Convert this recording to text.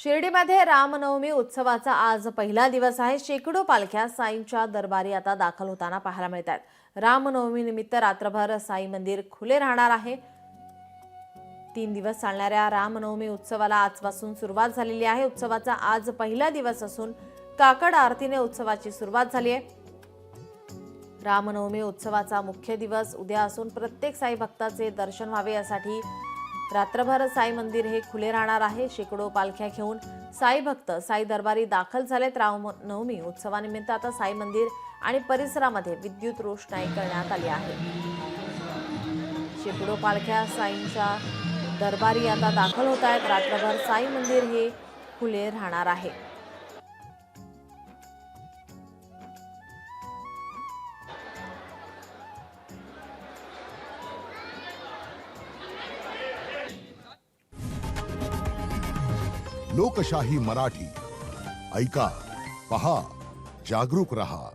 शिर्डीमध्ये रामनवमी उत्सवाचा आज पहिला दिवस आहे। शेकडो पालख्या साईंच्या दरबारी आता दाखल होताना पाहायला मिळतात। रामनवमी निमित्त रात्रभर साई मंदिर खुले राहणार आहे। 3 दिवस चालणाऱ्या रामनवमी उत्सवाला आजपासून सुरुवात झालेली आहे। उत्सवाचा आज पहिला दिवस असून काकड आरतीने उत्सवाची सुरुवात झाली आहे। रामनवमी उत्सवाचा मुख्य दिवस उद्या असून प्रत्येक साई भक्ताचे दर्शन व्हावे यासाठी रात्रभर साई मंदिर हे खुले राहणार आहे। शेकडो पालख्या घेऊन साई भक्त साई दरबारी दाखल झालेत। रामनवमी उत्सवानिमित्त आता साई मंदिर आणि परिसरामध्ये विद्युत रोषणाई करण्यात आली आहे। शेकडो पालख्या साईंच्या दरबारी आता दाखल होत आहेत। रात्रभर साई मंदिर हे खुले राहणार आहे। लोकशाही मराठी ऐका, पहा, जागरूक रहा।